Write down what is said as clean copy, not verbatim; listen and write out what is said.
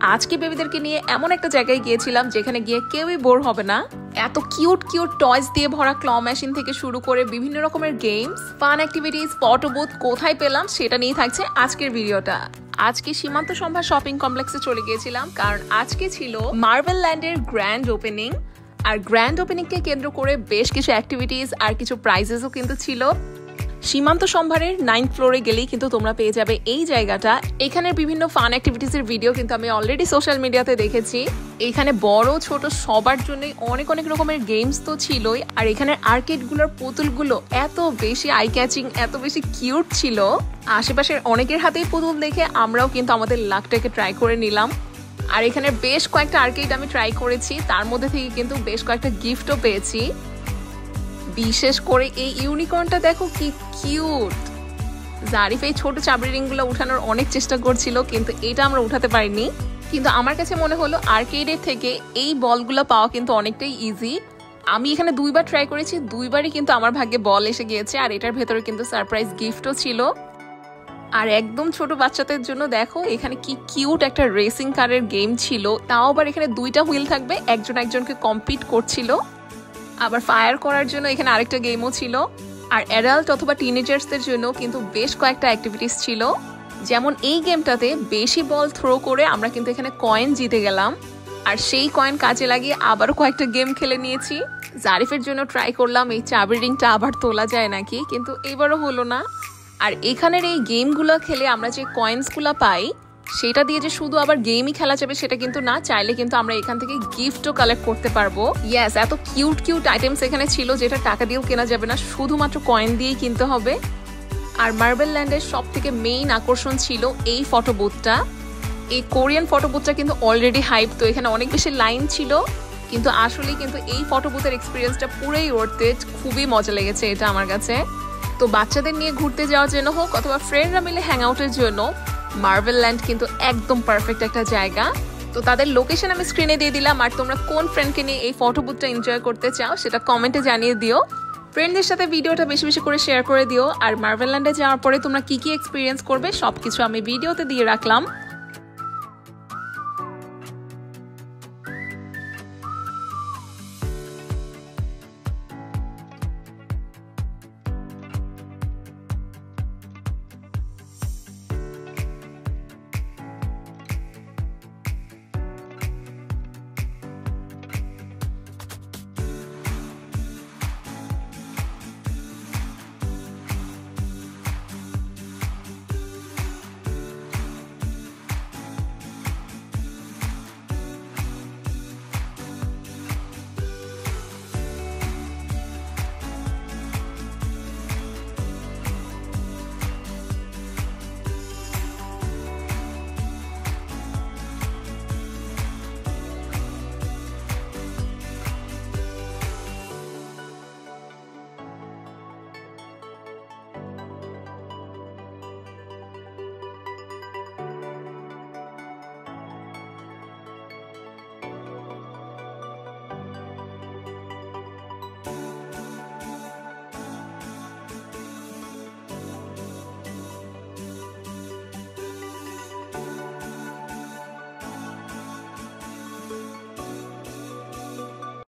আজকে বেবিদেরকে নিয়ে এমন একটা জায়গায় গিয়েছিলাম যেখানে গিয়ে কেউই বোর হবে না। এত কিউট কিউট টয়স দিয়ে ভরা ক্ল মেশিন থেকে শুরু করে বিভিন্ন রকমের games, fun activities, photo booth কোথায় পেলাম সেটা নিয়ে থাকছে আজকের ভিডিওটা। আজকে সীমান্ত সম্ভার শপিং কমপ্লেক্সে চলে গিয়েছিলাম কারণ আজকে ছিল মার্বেল ল্যান্ডের গ্র্যান্ড ওপেনিং। আর গ্র্যান্ড ওপেনিংকে কেন্দ্র করে বেশ কিছু অ্যাক্টিভিটিস আর কিছু প্রাইজেসও কিন্তু ছিল। সীমান্ত সম্ভারের 9th ফ্লোরে গেলেই কিন্তু তোমরা পেয়ে যাবে এই জায়গাটা। এখানের বিভিন্ন ফান অ্যাক্টিভিটিসের ভিডিও কিন্তু আমি অলরেডি সোশ্যাল মিডিয়াতে দেখেছি। এখানে বড় ছোট সবার জন্যই অনেক অনেক রকমের গেমস তো ছিলই। আর এখানের আর্কেডগুলোর পুতুলগুলো এত বেশি আই ক্যাচিং, এত বেশি কিউট ছিল। আশেপাশের অনেকের হাতেই পুতুল দেখে আমরাও কিন্তু আমাদের লাকটাকে ট্রাই করে নিলাম। আর এখানে বেশ কয়েকটা আর্কেড আমি ট্রাই করেছি, তার মধ্যে থেকে কিন্তু বেশ কয়েকটা গিফটও পেয়েছি। বিশেষ করে এই ইউনিকর্নটা দেখো কি কিউট। জারিফ এই ছোট চাবড়ি রিংগুলো উঠানোর অনেক চেষ্টা করছিল, কিন্তু এটা আমরা উঠাতে পারিনি। কিন্তু আমার কাছে মনে হলো আর্কেডের থেকে এই বলগুলো পাওয়া কিন্তু অনেকটাই ইজি। আমি এখানে 2বার ট্রাই করেছি, 2বারই কিন্তু আমার ভাগ্যে বল এসে গিয়েছে। আর এটার ভেতরে কিন্তু সারপ্রাইজ গিফটও ছিল। আর একদম ছোট বাচ্চাদের জন্য দেখো এখানে কি কিউট একটা রেসিং কারের গেম ছিল। তাও আবার এখানে 2টা হুইল থাকবে, একজন একজনকে কম্পিট করছিল। আবার ফায়ার করার জন্য এখানে আরেকটা গেমও ছিল। আর অ্যাডাল্ট অথবা টিনেজার্সদের জন্য কিন্তু বেশ কয়েকটা অ্যাক্টিভিটিস ছিল। যেমন এই গেমটাতে বেশি বল থ্রো করে আমরা কিন্তু এখানে কয়েন জিতে গেলাম। আর সেই কয়েন কাজে লাগিয়ে আবারও কয়েকটা গেম খেলে নিয়েছি। জারিফের জন্য ট্রাই করলাম এই চাবি রিংটা আবার তোলা যায় নাকি, কিন্তু এবারও হলো না। আর এখানের এই গেমগুলো খেলে আমরা যে কয়েন্সগুলো পাই সেটা দিয়ে যে শুধু আবার গেমই খেলা যাবে সেটা কিন্তু না, চাইলে কিন্তু আমরা এখান থেকে গিফটও কালেক্ট করতে পারবো। ইয়েস, এত কিউট কিউট আইটেমস এখানে ছিল যেটা টাকা দিয়েও কেনা যাবে না, শুধুমাত্র কয়েন দিয়েই কিনতে হবে। আর মার্বেল ল্যান্ডের সব থেকে মেইন আকর্ষণ ছিল এই ফটো বুথটা। এই কোরিয়ান ফটো বুথটা কিন্তু অলরেডি হাইপ, তো এখানে অনেক বেশি লাইন ছিল। কিন্তু আসলে কিন্তু এই ফটো বুথের এক্সপিরিয়েন্সটা পুরোই ওয়ার্থ ইট, খুবই মজা লেগেছে এটা আমার কাছে। তো বাচ্চাদের নিয়ে ঘুরতে যাওয়ার জন্য হোক অথবা ফ্রেন্ডরা মিলে হ্যাং আউটের জন্য মার্বেল ল্যান্ড কিন্তু একদম পারফেক্ট একটা জায়গা। তো তাদের লোকেশন আমি স্ক্রিনে দিয়ে দিলাম। আর তোমরা কোন ফ্রেন্ডকে নিয়ে এই ফটো বুথটা এনজয় করতে চাও সেটা কমেন্টে জানিয়ে দিও। ফ্রেন্ডদের সাথে ভিডিওটা বেশি বেশি করে শেয়ার করে দিও। আর মার্বেল ল্যান্ডে যাওয়ার পরে তোমরা কি কি এক্সপিরিয়েন্স করবে সবকিছু আমি ভিডিওতে দিয়ে রাখলাম।